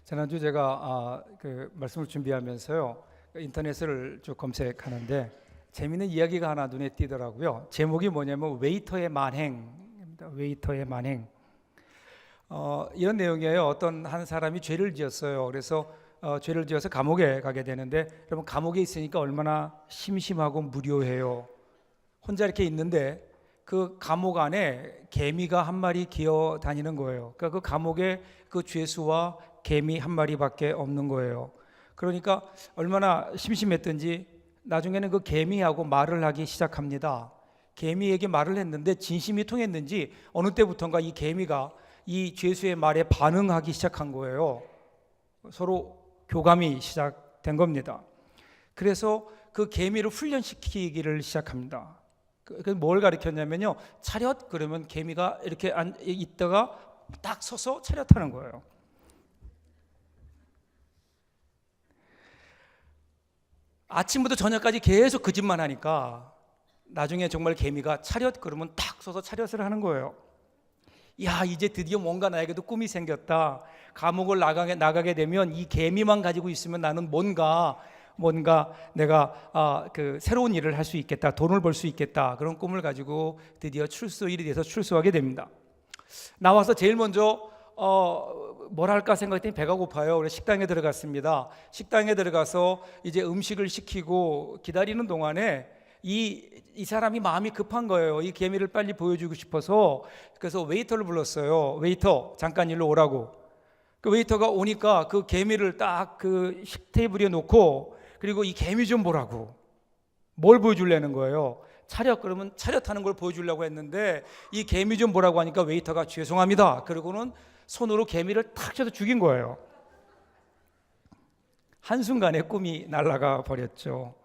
지난주 제가 그 말씀을 준비하면서요 인터넷을 쭉 검색하는데 재미있는 이야기가 하나 눈에 띄더라고요. 제목이 뭐냐면 웨이터의 만행입니다. 웨이터의 만행. 이런 내용이에요. 어떤 한 사람이 죄를 지었어요. 그래서 죄를 지어서 감옥에 가게 되는데, 여러분 감옥에 있으니까 얼마나 심심하고 무료해요. 혼자 이렇게 있는데 그 감옥 안에 개미가 한 마리 기어 다니는 거예요. 그러니까 그 감옥에 그 죄수와 개미 한 마리밖에 없는 거예요. 그러니까 얼마나 심심했던지 나중에는 그 개미하고 말을 하기 시작합니다. 개미에게 말을 했는데 진심이 통했는지 어느 때부턴가 이 개미가 이 죄수의 말에 반응하기 시작한 거예요. 서로 교감이 시작된 겁니다. 그래서 그 개미를 훈련시키기를 시작합니다. 뭘 가르쳤냐면요, 차렷 그러면 개미가 이렇게 있다가 딱 서서 차렷하는 거예요. 아침부터 저녁까지 계속 그 짓만 하니까 나중에 정말 개미가 차렷 그러면 딱 서서 차렷을 하는 거예요. 야, 이제 드디어 뭔가 나에게도 꿈이 생겼다. 감옥을 나가게 되면 이 개미만 가지고 있으면 나는 뭔가 내가 그 새로운 일을 할 수 있겠다, 돈을 벌 수 있겠다, 그런 꿈을 가지고 드디어 출소일이 돼서 출소하게 됩니다. 나와서 제일 먼저 뭘 할까 생각했더니 배가 고파요. 그래서 식당에 들어갔습니다. 식당에 들어가서 이제 음식을 시키고 기다리는 동안에 이 사람이 마음이 급한 거예요. 이 개미를 빨리 보여주고 싶어서. 그래서 웨이터를 불렀어요. 웨이터, 잠깐 일로 오라고. 그 웨이터가 오니까 그 개미를 딱 그 식테이블에 놓고, 그리고 이 개미 좀 보라고. 뭘 보여주려는 거예요? 차렷 그러면 차렷하는 걸 보여주려고 했는데 이 개미 좀 보라고 하니까 웨이터가 죄송합니다. 그러고는 손으로 개미를 탁 쳐서 죽인 거예요. 한순간에 꿈이 날아가 버렸죠.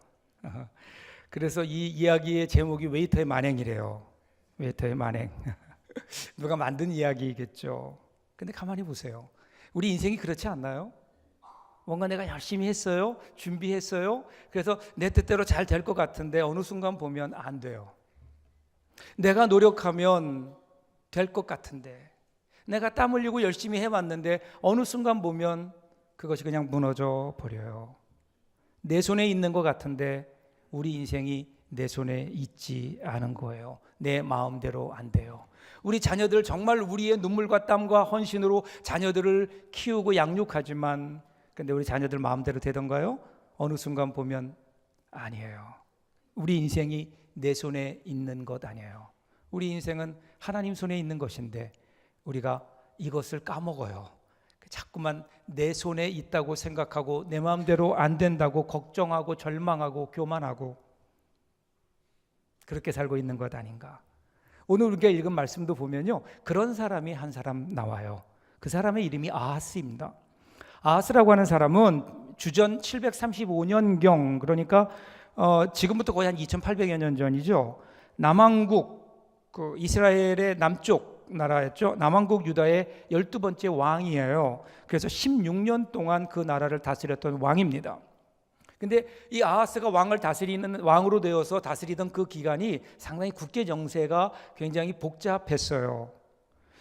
그래서 이 이야기의 제목이 웨이터의 만행이래요. 웨이터의 만행. 누가 만든 이야기겠죠. 근데 가만히 보세요. 우리 인생이 그렇지 않나요? 뭔가 내가 열심히 했어요. 준비했어요. 그래서 내 뜻대로 잘 될 것 같은데 어느 순간 보면 안 돼요. 내가 노력하면 될 것 같은데, 내가 땀 흘리고 열심히 해왔는데 어느 순간 보면 그것이 그냥 무너져 버려요. 내 손에 있는 것 같은데 우리 인생이 내 손에 있지 않은 거예요. 내 마음대로 안 돼요. 우리 자녀들 정말 우리의 눈물과 땀과 헌신으로 자녀들을 키우고 양육하지만, 근데 우리 자녀들 마음대로 되던가요? 어느 순간 보면 아니에요. 우리 인생이 내 손에 있는 것 아니에요. 우리 인생은 하나님 손에 있는 것인데 우리가 이것을 까먹어요. 자꾸만 내 손에 있다고 생각하고 내 마음대로 안 된다고 걱정하고 절망하고 교만하고 그렇게 살고 있는 것 아닌가. 오늘 우리가 읽은 말씀도 보면요, 그런 사람이 한 사람 나와요. 그 사람의 이름이 아하스입니다. 아하스라고 하는 사람은 주전 735년경, 그러니까 지금부터 거의 한 2800여 년 전이죠. 남왕국, 그 이스라엘의 남쪽 나라였죠. 남왕국 유다의 12번째 왕이에요. 그래서 16년 동안 그 나라를 다스렸던 왕입니다. 근데 이 아하스가 왕으로 되어서 다스리던 그 기간이 상당히 국제 정세가 굉장히 복잡했어요.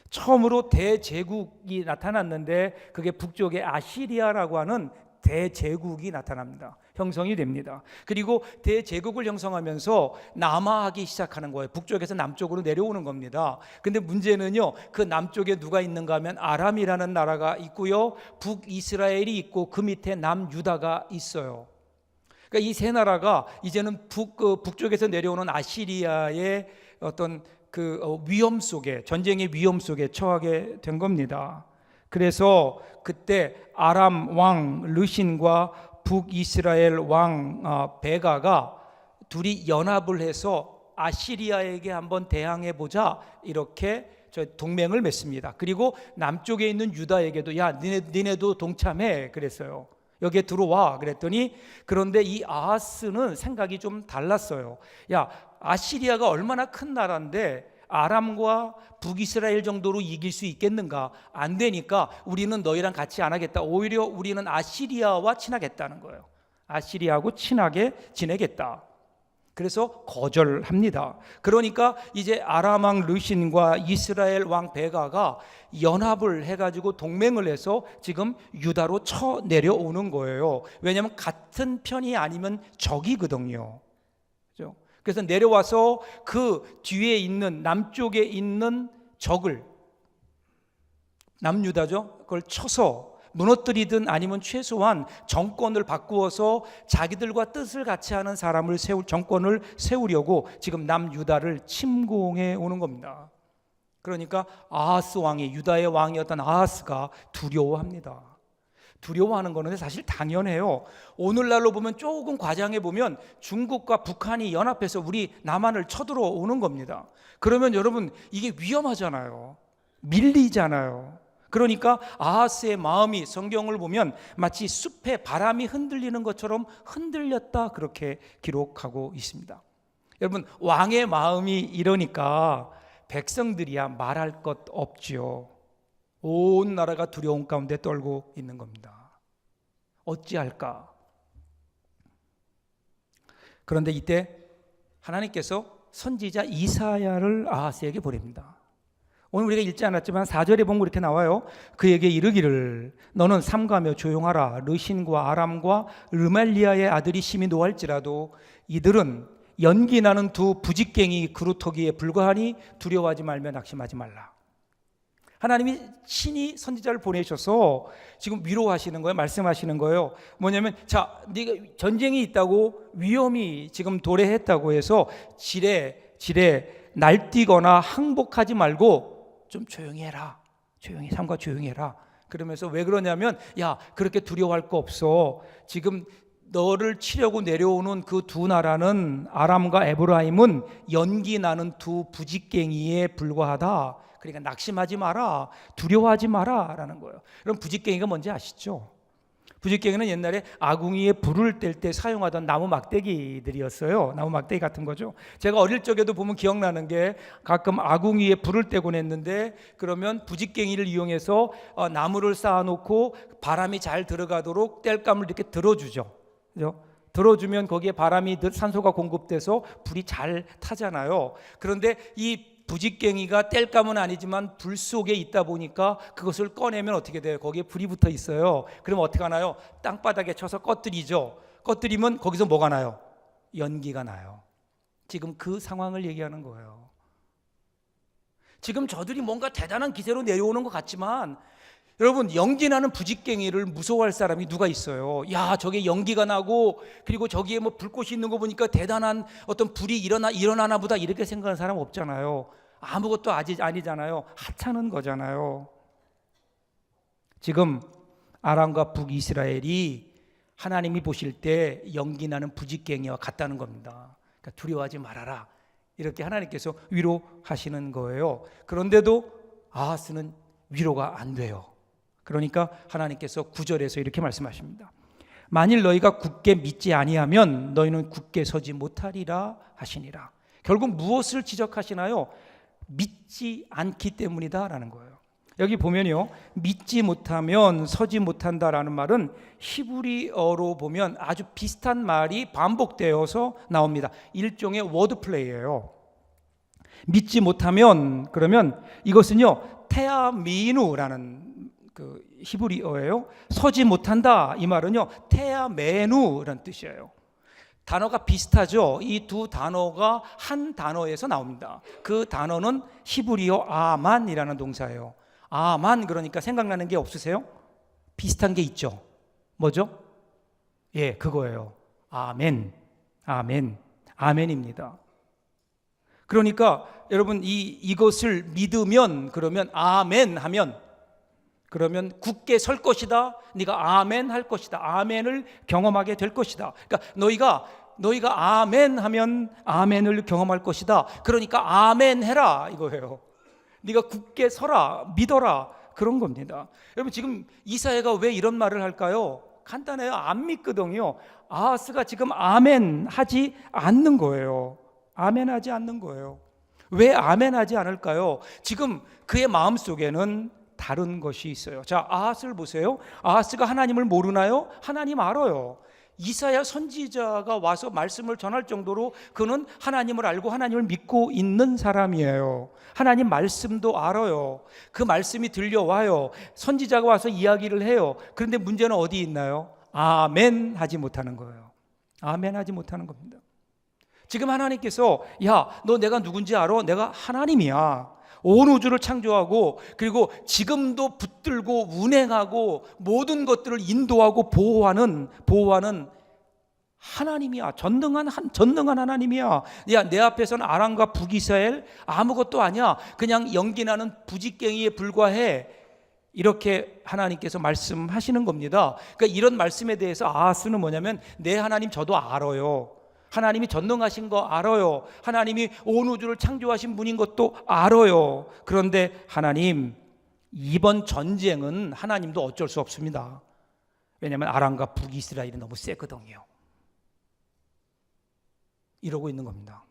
처음으로 대제국이 나타났는데 그게 북쪽의 아시리아라고 하는 대제국이 나타납니다. 형성이 됩니다. 그리고 대제국을 형성하면서 남하하기 시작하는 거예요. 북쪽에서 남쪽으로 내려오는 겁니다. 근데 문제는요, 그 남쪽에 누가 있는가 하면 아람이라는 나라가 있고요, 북이스라엘이 있고 그 밑에 남유다가 있어요. 그러니까 이 세 나라가 이제는 북쪽에서 내려오는 아시리아의 어떤 그 위험 속에, 전쟁의 위험 속에 처하게 된 겁니다. 그래서 그때 아람 왕 르신과 북이스라엘 왕 베가가 둘이 연합을 해서 아시리아에게 한번 대항해 보자, 이렇게 동맹을 맺습니다. 그리고 남쪽에 있는 유다에게도 야, 니네도 동참해 그랬어요. 여기에 들어와 그랬더니, 그런데 이 아하스는 생각이 좀 달랐어요. 야, 아시리아가 얼마나 큰 나라인데 아람과 북이스라엘 정도로 이길 수 있겠는가? 안 되니까 우리는 너희랑 같이 안 하겠다. 오히려 우리는 아시리아와 친하겠다는 거예요. 아시리아하고 친하게 지내겠다. 그래서 거절합니다. 그러니까 이제 아람 왕 르신과 이스라엘 왕 베가가 연합을 해가지고 동맹을 해서 지금 유다로 쳐 내려오는 거예요. 왜냐하면 같은 편이 아니면 적이거든요. 그렇죠? 그래서 내려와서 그 뒤에 있는 남쪽에 있는 적을, 남유다죠, 그걸 쳐서 무너뜨리든 아니면 최소한 정권을 바꾸어서 자기들과 뜻을 같이 하는 사람을 정권을 세우려고 지금 남유다를 침공해 오는 겁니다. 그러니까 아하스 왕이, 유다의 왕이었던 아하스가 두려워합니다. 두려워하는 거는 사실 당연해요. 오늘날로 보면 조금 과장해 보면 중국과 북한이 연합해서 우리 남한을 쳐들어오는 겁니다. 그러면 여러분 이게 위험하잖아요. 밀리잖아요. 그러니까 아하스의 마음이 성경을 보면 마치 숲에 바람이 흔들리는 것처럼 흔들렸다, 그렇게 기록하고 있습니다. 여러분, 왕의 마음이 이러니까 백성들이야 말할 것 없지요. 온 나라가 두려움 가운데 떨고 있는 겁니다. 어찌할까? 그런데 이때 하나님께서 선지자 이사야를 아하스에게 보냅니다. 오늘 우리가 읽지 않았지만 4절에 보면 이렇게 나와요. 그에게 이르기를 너는 삼가며 조용하라. 르신과 아람과 르말리아의 아들이 심히 노할지라도 이들은 연기 나는 두 부직갱이 그루터기에 불과하니 두려워하지 말며 낙심하지 말라. 하나님이 친히 선지자를 보내셔서 지금 위로하시는 거예요. 말씀하시는 거예요. 뭐냐면, 자, 네가 전쟁이 있다고, 위험이 지금 도래했다고 해서 지레 날뛰거나 항복하지 말고 좀 조용히 해라. 삼가 조용히 해라. 그러면서 왜 그러냐면, 야, 그렇게 두려워할 거 없어. 지금 너를 치려고 내려오는 그 두 나라는, 아람과 에브라임은 연기 나는 두 부직갱이에 불과하다. 그러니까 낙심하지 마라, 두려워하지 마라 라는 거예요. 여러분, 부직갱이가 뭔지 아시죠? 부직갱이는 옛날에 아궁이에 불을 뗄 때 사용하던 나무 막대기들이었어요. 나무 막대기 같은 거죠. 제가 어릴 적에도 보면 기억나는 게, 가끔 아궁이에 불을 떼곤 했는데, 그러면 부직갱이를 이용해서 나무를 쌓아놓고 바람이 잘 들어가도록 땔감을 이렇게 들어주죠. 그죠? 들어주면 거기에 바람이, 산소가 공급돼서 불이 잘 타잖아요. 그런데 이 부직갱이가 땔감은 아니지만 불 속에 있다 보니까 그것을 꺼내면 어떻게 돼요? 거기에 불이 붙어 있어요. 그러면 어떻게 하나요? 땅바닥에 쳐서 꺼뜨리죠. 꺼뜨리면 거기서 뭐가 나요? 연기가 나요. 지금 그 상황을 얘기하는 거예요. 지금 저들이 뭔가 대단한 기세로 내려오는 것 같지만, 여러분, 연기 나는 부직갱이를 무서워할 사람이 누가 있어요? 야, 저게 연기가 나고, 그리고 저기에 뭐 불꽃이 있는 거 보니까 대단한 어떤 불이 일어나나 보다, 이렇게 생각하는 사람 없잖아요. 아무것도 아니잖아요. 하찮은 거잖아요. 지금 아람과 북이스라엘이 하나님이 보실 때 연기 나는 부직갱이와 같다는 겁니다. 그러니까 두려워하지 말아라, 이렇게 하나님께서 위로하시는 거예요. 그런데도 아하스는 위로가 안 돼요. 그러니까 하나님께서 9절에서 이렇게 말씀하십니다. 만일 너희가 굳게 믿지 아니하면 너희는 굳게 서지 못하리라 하시니라. 결국 무엇을 지적하시나요? 믿지 않기 때문이다 라는 거예요. 여기 보면요, 믿지 못하면 서지 못한다라는 말은 히브리어로 보면 아주 비슷한 말이 반복되어서 나옵니다. 일종의 워드플레이예요. 믿지 못하면, 그러면 이것은요, 테아미누라는 그 히브리어예요. 서지 못한다, 이 말은요, 테아메누라는 뜻이에요. 단어가 비슷하죠. 이 두 단어가 한 단어에서 나옵니다. 그 단어는 히브리어 아만이라는 동사예요. 아만, 그러니까 생각나는 게 없으세요? 비슷한 게 있죠. 뭐죠? 예, 그거예요. 아멘, 아멘, 아멘입니다. 그러니까 여러분, 이것을 믿으면, 그러면 아멘 하면, 그러면 굳게 설 것이다. 네가 아멘 할 것이다. 아멘을 경험하게 될 것이다. 그러니까 너희가 아멘 하면 아멘을 경험할 것이다. 그러니까 아멘 해라, 이거예요. 네가 굳게 서라, 믿어라, 그런 겁니다. 여러분, 지금 이사야가 왜 이런 말을 할까요? 간단해요. 안 믿거든요. 아하스가 지금 아멘 하지 않는 거예요. 아멘 하지 않는 거예요. 왜 아멘 하지 않을까요? 지금 그의 마음속에는 다른 것이 있어요. 자, 아하스를 보세요. 아하스가 하나님을 모르나요? 하나님 알아요. 이사야 선지자가 와서 말씀을 전할 정도로 그는 하나님을 알고 하나님을 믿고 있는 사람이에요. 하나님 말씀도 알아요. 그 말씀이 들려와요. 선지자가 와서 이야기를 해요. 그런데 문제는 어디 있나요? 아멘 하지 못하는 거예요. 아멘 하지 못하는 겁니다. 지금 하나님께서 야, 너 내가 누군지 알아? 내가 하나님이야. 온 우주를 창조하고 그리고 지금도 붙들고 운행하고 모든 것들을 인도하고 보호하는 하나님이야. 전능한 하나님이야. 야, 내 앞에서는 아람과 북이스라엘 아무것도 아니야. 그냥 연기나는 부직갱이에 불과해. 이렇게 하나님께서 말씀하시는 겁니다. 그러니까 이런 말씀에 대해서 아하스는 뭐냐면 내 하나님 저도 알아요. 하나님이 전능하신 거 알아요. 하나님이 온 우주를 창조하신 분인 것도 알아요. 그런데 하나님, 이번 전쟁은 하나님도 어쩔 수 없습니다. 왜냐하면 아람과 북이스라엘이 너무 세거든요. 이러고 있는 겁니다.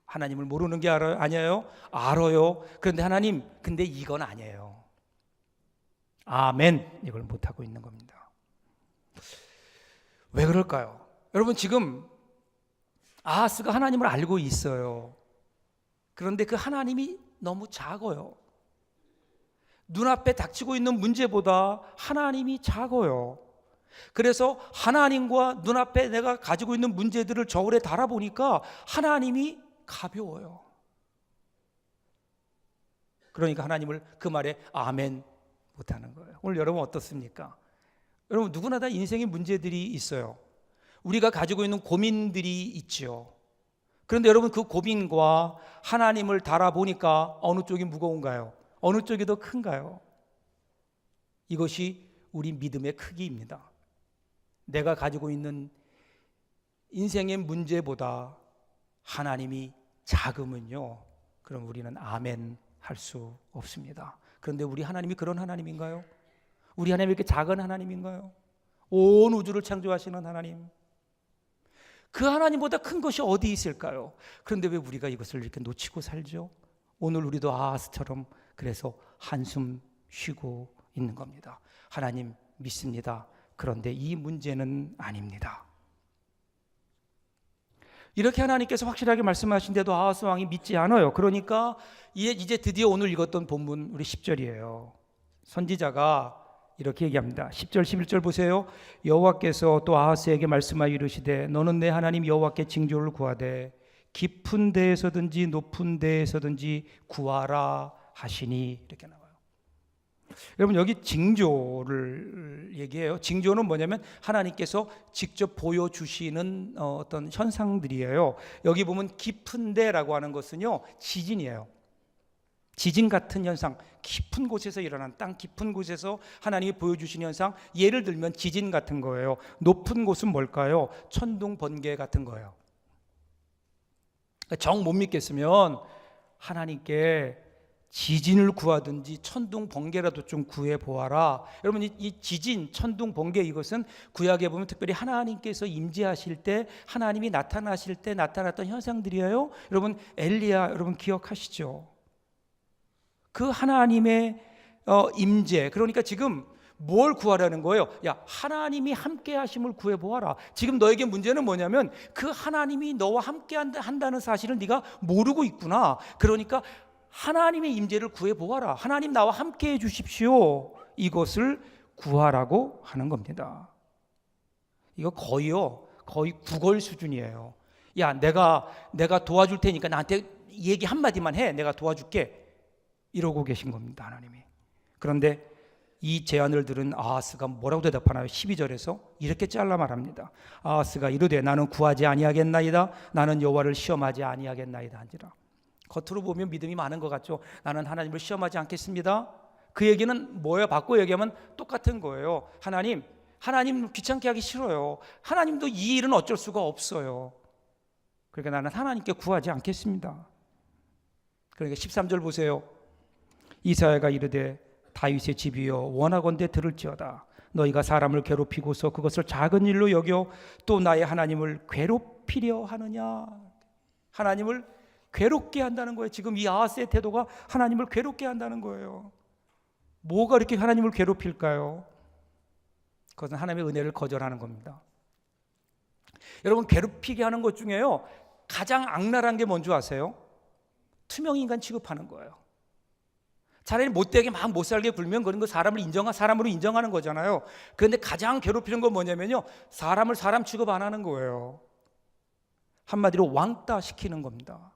하나님을 모르는 게 아니에요? 알아요. 그런데 하나님, 근데 이건 아니에요. 아멘. 이걸 못하고 있는 겁니다. 왜 그럴까요? 여러분, 지금 아하스가 하나님을 알고 있어요. 그런데 그 하나님이 너무 작아요. 눈앞에 닥치고 있는 문제보다 하나님이 작아요. 그래서 하나님과 눈앞에 내가 가지고 있는 문제들을 저울에 달아보니까 하나님이 가벼워요. 그러니까 하나님을 그 말에 아멘 못하는 거예요. 오늘 여러분 어떻습니까? 여러분 누구나 다 인생의 문제들이 있어요. 우리가 가지고 있는 고민들이 있죠. 그런데 여러분 그 고민과 하나님을 달아보니까 어느 쪽이 무거운가요? 어느 쪽이 더 큰가요? 이것이 우리 믿음의 크기입니다. 내가 가지고 있는 인생의 문제보다 하나님이 작으면요, 그럼 우리는 아멘 할 수 없습니다. 그런데 우리 하나님이 그런 하나님인가요? 우리 하나님이 이렇게 작은 하나님인가요? 온 우주를 창조하시는 하나님, 그 하나님보다 큰 것이 어디 있을까요? 그런데 왜 우리가 이것을 이렇게 놓치고 살죠? 오늘 우리도 아하스처럼 그래서 한숨 쉬고 있는 겁니다. 하나님 믿습니다. 그런데 이 문제는 아닙니다. 이렇게 하나님께서 확실하게 말씀하신데도 아하스 왕이 믿지 않아요. 그러니까 이제 드디어 오늘 읽었던 본문 우리 10절이에요. 선지자가 이렇게 얘기합니다. 10절 11절 보세요. 여호와께서 또 아하스에게 말씀하여 이르시되 너는 내 하나님 여호와께 징조를 구하되 깊은 데에서든지 높은 데에서든지 구하라 하시니, 이렇게 나와요. 여러분 여기 징조를 얘기해요. 징조는 뭐냐면 하나님께서 직접 보여주시는 어떤 현상들이에요. 여기 보면 깊은 데라고 하는 것은요, 지진이에요. 지진 같은 현상, 깊은 곳에서 일어난, 땅 깊은 곳에서 하나님이 보여주시는 현상, 예를 들면 지진 같은 거예요. 높은 곳은 뭘까요? 천둥 번개 같은 거예요. 정 못 믿겠으면 하나님께 지진을 구하든지 천둥 번개라도 좀 구해 보아라. 여러분 이 지진, 천둥 번개, 이것은 구약에 보면 특별히 하나님께서 임재하실 때, 하나님이 나타나실 때 나타났던 현상들이에요. 여러분 엘리야, 여러분 기억하시죠? 그 하나님의 임재, 그러니까 지금 뭘 구하라는 거예요? 야, 하나님이 함께 하심을 구해 보아라. 지금 너에게 문제는 뭐냐면 그 하나님이 너와 함께 한다는 사실을 네가 모르고 있구나. 그러니까 하나님의 임재를 구해 보아라. 하나님 나와 함께 해 주십시오. 이것을 구하라고 하는 겁니다. 이거 거의 구걸 수준이에요. 야, 내가 도와줄 테니까 나한테 얘기 한마디만 해. 내가 도와줄게. 이러고 계신 겁니다, 하나님이. 그런데 이 제안을 들은 아하스가 뭐라고 대답하나요? 12절에서 이렇게 잘라 말합니다. 아하스가 이르되 나는 구하지 아니하겠나이다. 나는 여호와를 시험하지 아니하겠나이다 한지라. 겉으로 보면 믿음이 많은 것 같죠. 나는 하나님을 시험하지 않겠습니다. 그 얘기는 뭐예요? 바꿔 얘기하면 똑같은 거예요. 하나님 귀찮게 하기 싫어요. 하나님도 이 일은 어쩔 수가 없어요. 그러니까 나는 하나님께 구하지 않겠습니다. 그러니까 13절 보세요. 이사야가 이르되 다윗의 집이여 원하건대 들을지어다. 너희가 사람을 괴롭히고서 그것을 작은 일로 여겨 또 나의 하나님을 괴롭히려 하느냐. 하나님을 괴롭게 한다는 거예요. 지금 이 아하스의 태도가 하나님을 괴롭게 한다는 거예요. 뭐가 이렇게 하나님을 괴롭힐까요? 그것은 하나님의 은혜를 거절하는 겁니다. 여러분, 괴롭히게 하는 것 중에요, 가장 악랄한 게 뭔지 아세요? 투명인간 취급하는 거예요. 차라리 못되게 막 못살게 굴면 그런 거 사람으로 인정하는 거잖아요. 그런데 가장 괴롭히는 건 뭐냐면요, 사람을 사람 취급 안 하는 거예요. 한마디로 왕따 시키는 겁니다.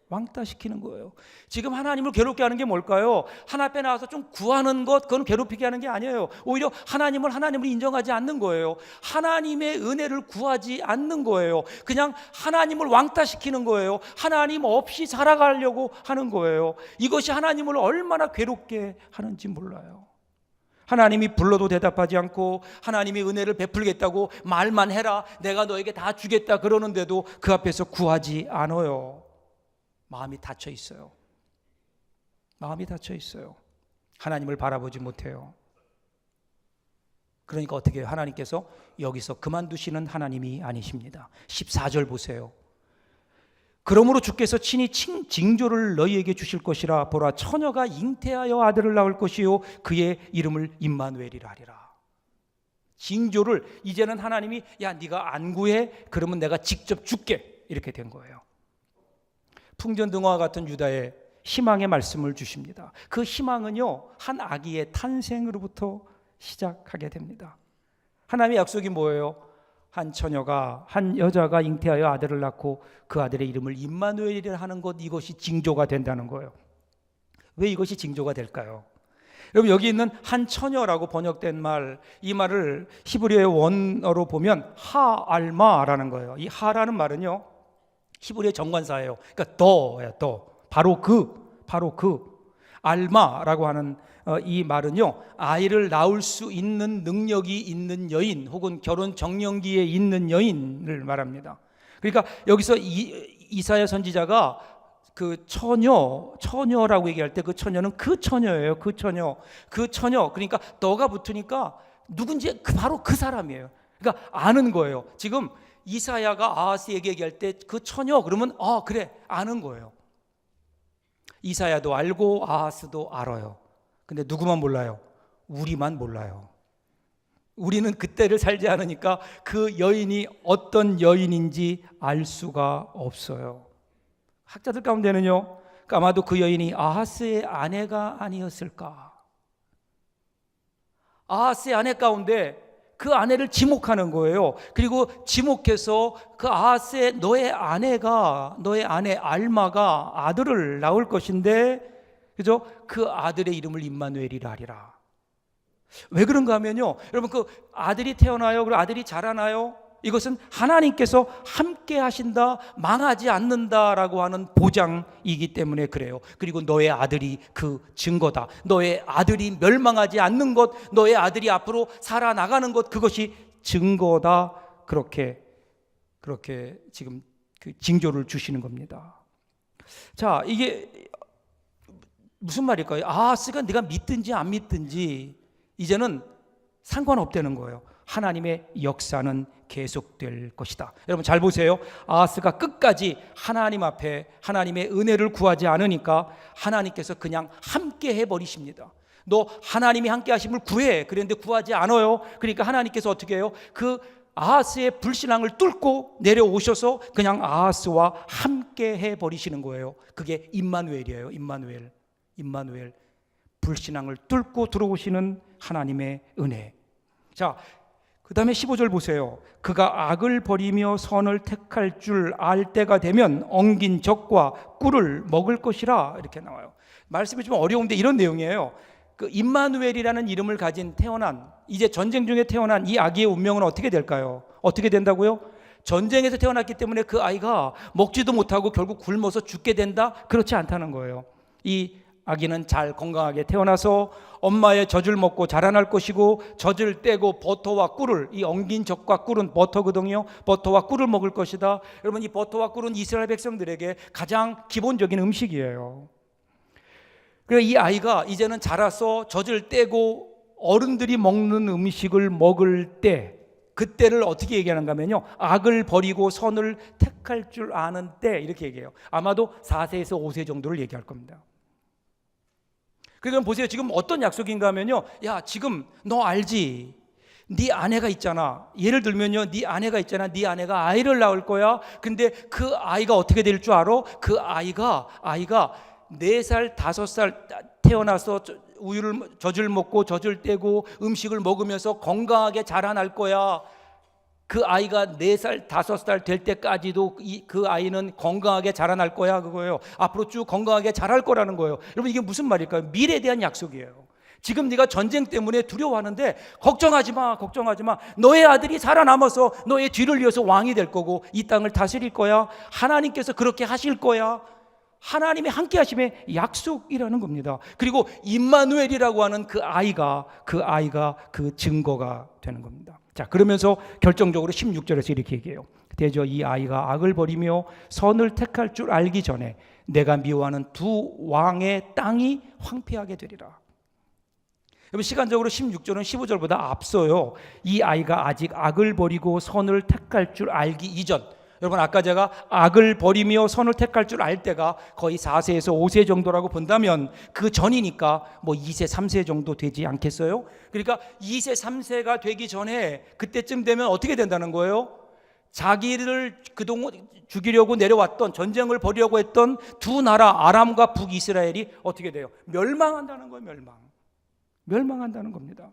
왕따 시키는 거예요. 지금 하나님을 괴롭게 하는 게 뭘까요? 하나 앞에 나와서 좀 구하는 것, 그건 괴롭히게 하는 게 아니에요. 오히려 하나님을 인정하지 않는 거예요. 하나님의 은혜를 구하지 않는 거예요. 그냥 하나님을 왕따 시키는 거예요. 하나님 없이 살아가려고 하는 거예요. 이것이 하나님을 얼마나 괴롭게 하는지 몰라요. 하나님이 불러도 대답하지 않고, 하나님이 은혜를 베풀겠다고 말만 해라, 내가 너에게 다 주겠다 그러는데도 그 앞에서 구하지 않아요. 마음이 닫혀 있어요. 마음이 닫혀 있어요. 하나님을 바라보지 못해요. 그러니까 어떻게 해요? 하나님께서 여기서 그만두시는 하나님이 아니십니다. 14절 보세요. 그러므로 주께서 친히 징조를 너희에게 주실 것이라. 보라, 처녀가 잉태하여 아들을 낳을 것이요 그의 이름을 임마누엘이라 하리라. 징조를 이제는 하나님이, 야, 네가 안 구해? 그러면 내가 직접 줄게, 이렇게 된 거예요. 풍전등화와 같은 유다의 희망의 말씀을 주십니다. 그 희망은요, 한 아기의 탄생으로부터 시작하게 됩니다. 하나님의 약속이 뭐예요? 한 여자가 잉태하여 아들을 낳고 그 아들의 이름을 임마누엘이라 하는 것, 이것이 징조가 된다는 거예요. 왜 이것이 징조가 될까요? 여러분, 여기 있는 한 처녀라고 번역된 말, 이 말을 히브리어의 원어로 보면 하알마라는 거예요. 이 하라는 말은요, 히브리의 정관사예요. 그러니까 바로 그 알마라고 하는 이 말은요, 아이를 낳을 수 있는 능력이 있는 여인, 혹은 결혼 정년기에 있는 여인을 말합니다. 그러니까 여기서 이사야 선지자가 그 처녀라고 얘기할 때 그 처녀는 그 처녀예요. 그 처녀. 그러니까 너가 붙으니까 누군지 바로 그 사람이에요. 그러니까 아는 거예요. 지금 이사야가 아하스에게 얘기할 때 그 처녀 그러면 그래, 아는 거예요. 이사야도 알고 아하스도 알아요. 근데 누구만 몰라요? 우리만 몰라요. 우리는 그때를 살지 않으니까 그 여인이 어떤 여인인지 알 수가 없어요. 학자들 가운데는요, 아마도 그 여인이 아하스의 아내가 아니었을까. 아하스의 아내 가운데 그 아내를 지목하는 거예요. 그리고 지목해서 그 아하스의 너의 아내 알마가 아들을 낳을 것인데, 그죠? 그 아들의 이름을 임마누엘이라 하리라. 왜 그런가 하면요, 여러분, 그 아들이 태어나요. 그리고 아들이 자라나요. 이것은 하나님께서 함께 하신다, 망하지 않는다라고 하는 보장이기 때문에 그래요. 그리고 너의 아들이 그 증거다. 너의 아들이 멸망하지 않는 것, 너의 아들이 앞으로 살아나가는 것, 그것이 증거다. 그렇게 지금 그 징조를 주시는 겁니다. 자, 이게 무슨 말일까요? 아하스가 네가 믿든지 안 믿든지 이제는 상관없다는 거예요. 하나님의 역사는 계속될 것이다. 여러분 잘 보세요. 아하스가 끝까지 하나님 앞에 하나님의 은혜를 구하지 않으니까 하나님께서 그냥 함께 해버리십니다. 너 하나님이 함께 하심을 구해. 그런데 구하지 않아요. 그러니까 하나님께서 어떻게 해요? 그 아하스의 불신앙을 뚫고 내려오셔서 그냥 아하스와 함께 해버리시는 거예요. 그게 임마누엘이에요. 임마누엘. 불신앙을 뚫고 들어오시는 하나님의 은혜. 자, 그 다음에 15절 보세요. 그가 악을 버리며 선을 택할 줄 알 때가 되면 엉긴 적과 꿀을 먹을 것이라, 이렇게 나와요. 말씀이 좀 어려운데 이런 내용이에요. 그 임마누엘이라는 이름을 가진 이제 전쟁 중에 태어난 이 아기의 운명은 어떻게 될까요? 어떻게 된다고요? 전쟁에서 태어났기 때문에 그 아이가 먹지도 못하고 결국 굶어서 죽게 된다? 그렇지 않다는 거예요. 이 아기는 잘 건강하게 태어나서 엄마의 젖을 먹고 자라날 것이고, 젖을 떼고 버터와 꿀을, 이 엉긴 젖과 꿀은 버터거든요. 버터와 꿀을 먹을 것이다. 여러분, 이 버터와 꿀은 이스라엘 백성들에게 가장 기본적인 음식이에요. 그래서 이 아이가 이제는 자라서 젖을 떼고 어른들이 먹는 음식을 먹을 때, 그때를 어떻게 얘기하는가 하면요, 악을 버리고 선을 택할 줄 아는 때, 이렇게 얘기해요. 아마도 4세에서 5세 정도를 얘기할 겁니다. 그러니까 보세요. 지금 어떤 약속인가 하면요, 야, 지금 너 알지? 네 아내가 있잖아. 예를 들면요, 네 아내가 있잖아. 네 아내가 아이를 낳을 거야. 근데 그 아이가 어떻게 될 줄 알아? 그 아이가 4살, 5살 태어나서 우유를 젖을 먹고 젖을 떼고 음식을 먹으면서 건강하게 자라날 거야. 그 아이가 4살, 5살 될 때까지도 그 아이는 건강하게 자라날 거야, 그거예요. 앞으로 쭉 건강하게 자랄 거라는 거예요. 여러분, 이게 무슨 말일까요? 미래에 대한 약속이에요. 지금 네가 전쟁 때문에 두려워하는데 걱정하지 마, 걱정하지 마. 너의 아들이 살아남아서 너의 뒤를 이어서 왕이 될 거고 이 땅을 다스릴 거야. 하나님께서 그렇게 하실 거야. 하나님의 함께 하심의 약속이라는 겁니다. 그리고 임마누엘이라고 하는 그 아이가 그 증거가 되는 겁니다. 자, 그러면서 결정적으로 16절에서 이렇게 얘기해요. 대저 이 아이가 악을 버리며 선을 택할 줄 알기 전에 내가 미워하는 두 왕의 땅이 황폐하게 되리라. 여러분, 시간적으로 16절은 15절보다 앞서요. 이 아이가 아직 악을 버리고 선을 택할 줄 알기 이전, 여러분, 아까 제가 악을 버리며 선을 택할 줄 알 때가 거의 4세에서 5세 정도라고 본다면 그 전이니까 뭐 2세, 3세 정도 되지 않겠어요? 그러니까 2세, 3세가 되기 전에 그때쯤 되면 어떻게 된다는 거예요? 자기를 그동안 죽이려고 내려왔던, 전쟁을 벌이려고 했던 두 나라, 아람과 북이스라엘이 어떻게 돼요? 멸망한다는 거예요. 멸망한다는 겁니다.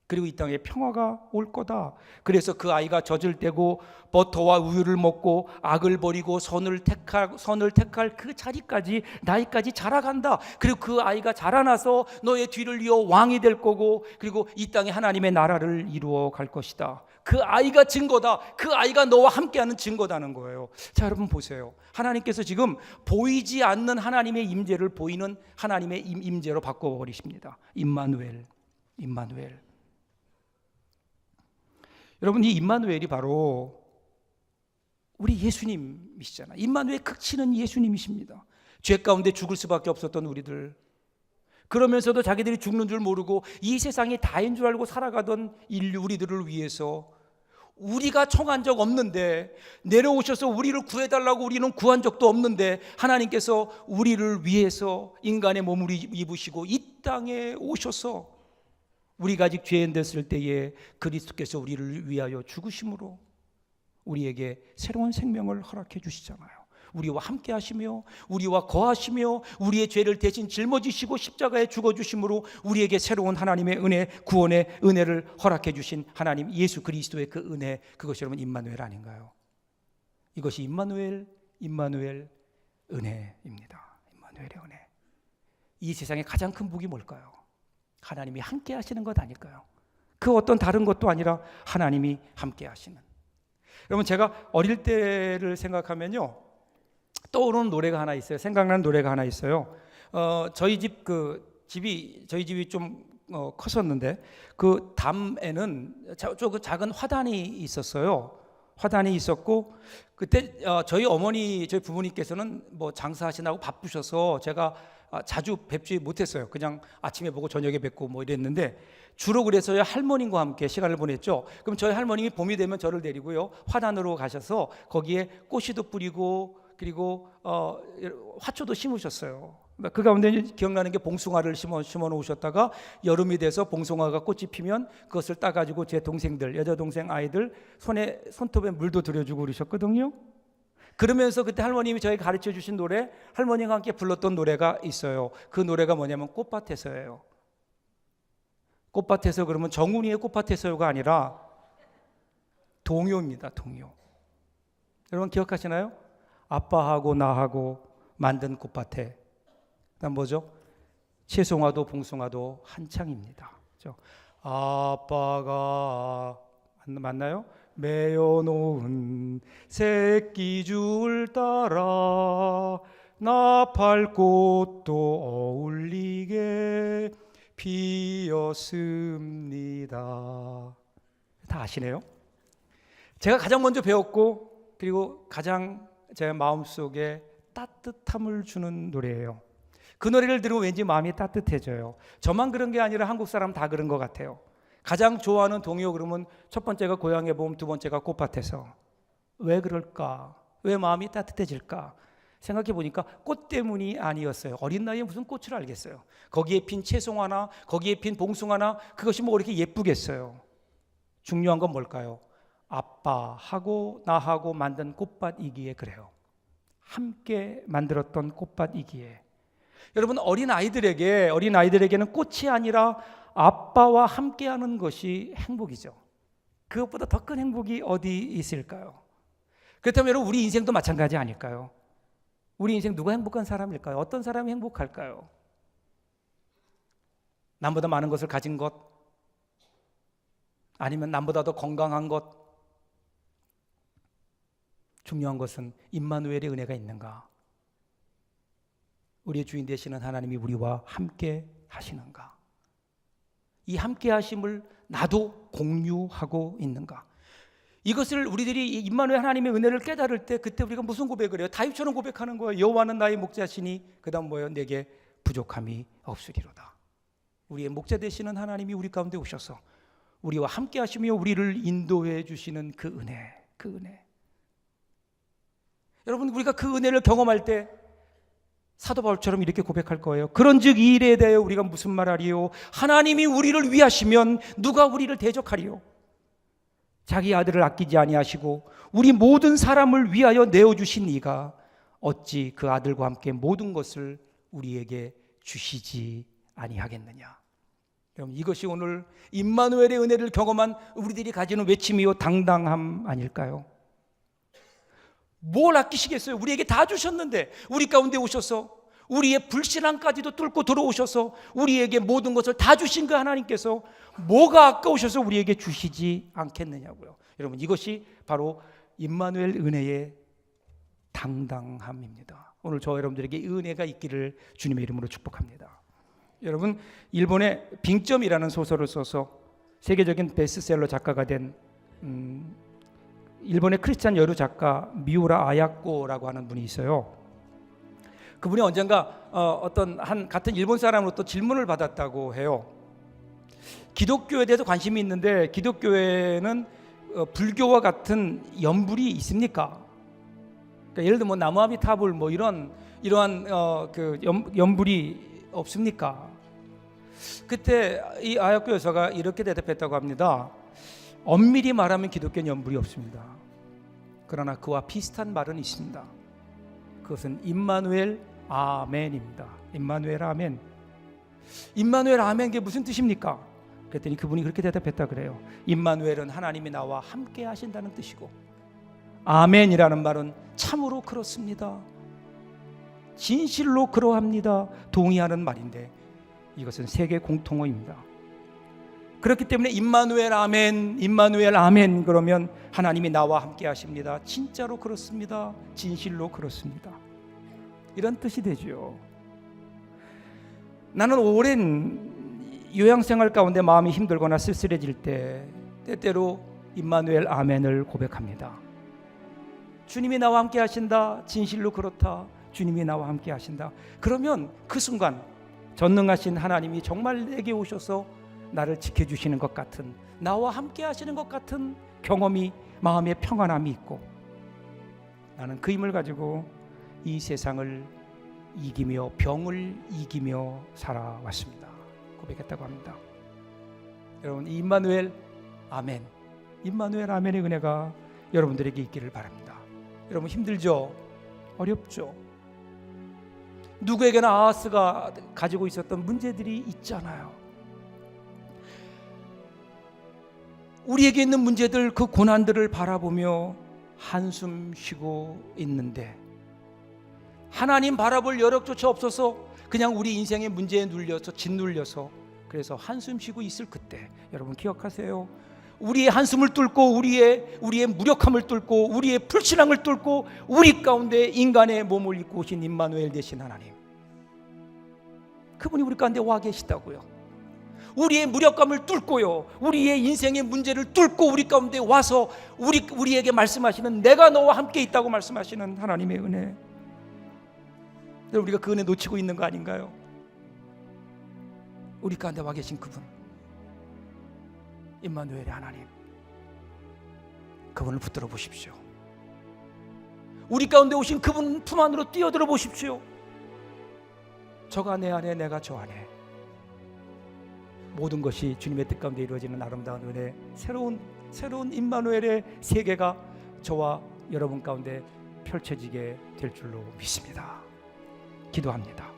그리고 이 땅에 평화가 올 거다. 그래서 그 아이가 젖을 떼고 버터와 우유를 먹고 악을 버리고 선을 택할 그 자리까지, 나이까지 자라간다. 그리고 그 아이가 자라나서 너의 뒤를 이어 왕이 될 거고, 그리고 이 땅에 하나님의 나라를 이루어 갈 것이다. 그 아이가 증거다. 그 아이가 너와 함께하는 증거다는 거예요. 자, 여러분 보세요. 하나님께서 지금 보이지 않는 하나님의 임재를 보이는 하나님의 임재로 바꿔버리십니다. 임마누엘. 여러분, 이 임마누엘이 바로 우리 예수님이시잖아요. 임마누엘 극치는 예수님이십니다. 죄 가운데 죽을 수밖에 없었던 우리들, 그러면서도 자기들이 죽는 줄 모르고 이 세상이 다인 줄 알고 살아가던 인류, 우리들을 위해서, 우리가 청한 적 없는데 내려오셔서 우리를 구해달라고 우리는 구한 적도 없는데 하나님께서 우리를 위해서 인간의 몸을 입으시고 이 땅에 오셔서 우리가 아직 죄인 됐을 때에 그리스도께서 우리를 위하여 죽으심으로 우리에게 새로운 생명을 허락해 주시잖아요. 우리와 함께 하시며 우리와 거하시며 우리의 죄를 대신 짊어지시고 십자가에 죽어주심으로 우리에게 새로운 하나님의 은혜, 구원의 은혜를 허락해 주신 하나님 예수 그리스도의 그 은혜, 그것이 여러분 임마누엘 아닌가요? 이것이 임마누엘 은혜입니다. 임마누엘의 은혜. 이 세상의 가장 큰 복이 뭘까요? 하나님이 함께 하시는 것 아닐까요? 그 어떤 다른 것도 아니라 하나님이 함께 하시는. 여러분, 제가 어릴 때를 생각하면요, 떠오르는 노래가 하나 있어요. 생각나는 노래가 하나 있어요. 저희 집이 좀 컸었는데 그 담에는 그 작은 화단이 있었어요. 화단이 있었고 그때 저희 부모님께서는 뭐 장사하시느라고 바쁘셔서 제가 자주 뵙지 못했어요. 그냥 아침에 보고 저녁에 뵙고 뭐 이랬는데 주로 그래서 할머님과 함께 시간을 보냈죠. 그럼 저희 할머님이 봄이 되면 저를 데리고요 화단으로 가셔서 거기에 꽃이도 뿌리고 그리고 화초도 심으셨어요. 그 가운데 기억나는 게 봉숭아를 심어 놓으셨다가 여름이 돼서 봉숭아가 꽃이 피면 그것을 따가지고 제 동생들, 여자 동생 아이들 손톱에 물도 들여주고 그러셨거든요. 그러면서 그때 할머님이 저에게 가르쳐 주신 노래, 할머니와 함께 불렀던 노래가 있어요. 그 노래가 뭐냐면 꽃밭에서예요. 꽃밭에서, 그러면 정훈이의 꽃밭에서요가 아니라 동요입니다. 동요. 여러분 기억하시나요? 아빠하고 나하고 만든 꽃밭에, 그다음 뭐죠? 채송화도 봉숭아도 한창입니다. 그렇죠? 아빠가 맞나요? 메어놓은 새끼줄 따라 나팔꽃도 어울리게 피었습니다. 다 아시네요? 제가 가장 먼저 배웠고 그리고 가장 제 마음속에 따뜻함을 주는 노래예요. 그 노래를 들으면 왠지 마음이 따뜻해져요. 저만 그런 게 아니라 한국 사람 다 그런 것 같아요. 가장 좋아하는 동요 그러면 첫 번째가 고향의 봄, 두 번째가 꽃밭에서. 왜 그럴까? 왜 마음이 따뜻해질까? 생각해 보니까 꽃 때문이 아니었어요. 어린 나이에 무슨 꽃을 알겠어요. 거기에 핀 채송화나 거기에 핀 봉숭아나 그것이 뭐 이렇게 예쁘겠어요. 중요한 건 뭘까요? 아빠하고 나하고 만든 꽃밭이기에 그래요. 함께 만들었던 꽃밭이기에. 여러분, 어린아이들에게는 꽃이 아니라 아빠와 함께하는 것이 행복이죠. 그것보다 더 큰 행복이 어디 있을까요? 그렇다면 여러분, 우리 인생도 마찬가지 아닐까요? 우리 인생 누가 행복한 사람일까요? 어떤 사람이 행복할까요? 남보다 많은 것을 가진 것, 아니면 남보다 더 건강한 것. 중요한 것은 임마누엘의 은혜가 있는가? 우리의 주인 되시는 하나님이 우리와 함께 하시는가? 이 함께 하심을 나도 공유하고 있는가? 이것을 우리들이 임마누엘 하나님의 은혜를 깨달을 때 그때 우리가 무슨 고백을 해요? 다윗처럼 고백하는 거예요. 여호와는 나의 목자시니 그다음 뭐예요? 내게 부족함이 없으리로다. 우리의 목자 되시는 하나님이 우리 가운데 오셔서 우리와 함께 하시며 우리를 인도해 주시는 그 은혜, 그 은혜. 여러분, 우리가 그 은혜를 경험할 때 사도 바울처럼 이렇게 고백할 거예요. 그런즉 이 일에 대하여 우리가 무슨 말하리요? 하나님이 우리를 위하시면 누가 우리를 대적하리요? 자기 아들을 아끼지 아니하시고 우리 모든 사람을 위하여 내어주신 이가 어찌 그 아들과 함께 모든 것을 우리에게 주시지 아니하겠느냐? 여러분, 이것이 오늘 임마누엘의 은혜를 경험한 우리들이 가지는 외침이요 당당함 아닐까요? 뭘 아끼시겠어요? 우리에게 다 주셨는데, 우리 가운데 오셔서 우리의 불신앙까지도 뚫고 들어오셔서 우리에게 모든 것을 다 주신 그 하나님께서 뭐가 아까우셔서 우리에게 주시지 않겠느냐고요. 여러분, 이것이 바로 임마누엘 은혜의 당당함입니다. 오늘 저 여러분들에게 은혜가 있기를 주님의 이름으로 축복합니다. 여러분, 일본의 빙점이라는 소설을 써서 세계적인 베스트셀러 작가가 된 일본의 크리스찬 여류 작가 미우라 아야코라고 하는 분이 있어요. 그분이 언젠가 어떤 한 같은 일본 사람으로부터 질문을 받았다고 해요. 기독교에 대해서 관심이 있는데 기독교에는 불교와 같은 연불이 있습니까? 그러니까 예를 들면 뭐 나무아미타불 뭐 이러한 그 연불이 없습니까? 그때 이 아야코 여사가 이렇게 대답했다고 합니다. 엄밀히 말하면 기독교는 연불이 없습니다. 그러나 그와 비슷한 말은 있습니다. 그것은 임마누엘 아멘입니다. 임마누엘 아멘. 임마누엘 아멘, 그게 무슨 뜻입니까? 그랬더니 그분이 그렇게 대답했다 그래요. 임마누엘은 하나님이 나와 함께 하신다는 뜻이고, 아멘이라는 말은 참으로 그렇습니다, 진실로 그러합니다, 동의하는 말인데 이것은 세계 공통어입니다. 그렇기 때문에 임마누엘 아멘, 임마누엘 아멘 그러면 하나님이 나와 함께 하십니다, 진짜로 그렇습니다, 진실로 그렇습니다, 이런 뜻이 되죠. 나는 오랜 요양생활 가운데 마음이 힘들거나 쓸쓸해질 때 때때로 임마누엘 아멘을 고백합니다. 주님이 나와 함께 하신다, 진실로 그렇다, 주님이 나와 함께 하신다. 그러면 그 순간 전능하신 하나님이 정말 내게 오셔서 나를 지켜주시는 것 같은, 나와 함께 하시는 것 같은 경험이, 마음의 평안함이 있고, 나는 그 힘을 가지고 이 세상을 이기며 병을 이기며 살아왔습니다. 고백했다고 합니다. 여러분, 이 임마누엘 아멘, 임마누엘 아멘의 은혜가 여러분들에게 있기를 바랍니다. 여러분, 힘들죠? 어렵죠? 누구에게나 아하스가 가지고 있었던 문제들이 있잖아요. 우리에게 있는 문제들, 그 고난들을 바라보며 한숨 쉬고 있는데 하나님 바라볼 여력조차 없어서 그냥 우리 인생의 문제에 눌려서 짓눌려서 그래서 한숨 쉬고 있을 그때, 여러분 기억하세요. 우리의 한숨을 뚫고 우리의 무력함을 뚫고 우리의 불신앙을 뚫고 우리 가운데 인간의 몸을 입고 오신 임마누엘 되신 하나님, 그분이 우리 가운데 와 계시다고요. 우리의 무력감을 뚫고요, 우리의 인생의 문제를 뚫고 우리 가운데 와서 우리에게 말씀하시는, 내가 너와 함께 있다고 말씀하시는 하나님의 은혜. 우리가 그 은혜 놓치고 있는 거 아닌가요? 우리 가운데 와 계신 그분, 임마누엘의 하나님, 그분을 붙들어 보십시오. 우리 가운데 오신 그분 품 안으로 뛰어들어 보십시오. 저가 내 안에, 내가 저 안에. 모든 것이 주님의 뜻 가운데 이루어지는 아름다운 은혜, 새로운 임마누엘의 세계가 저와 여러분 가운데 펼쳐지게 될 줄로 믿습니다. 기도합니다.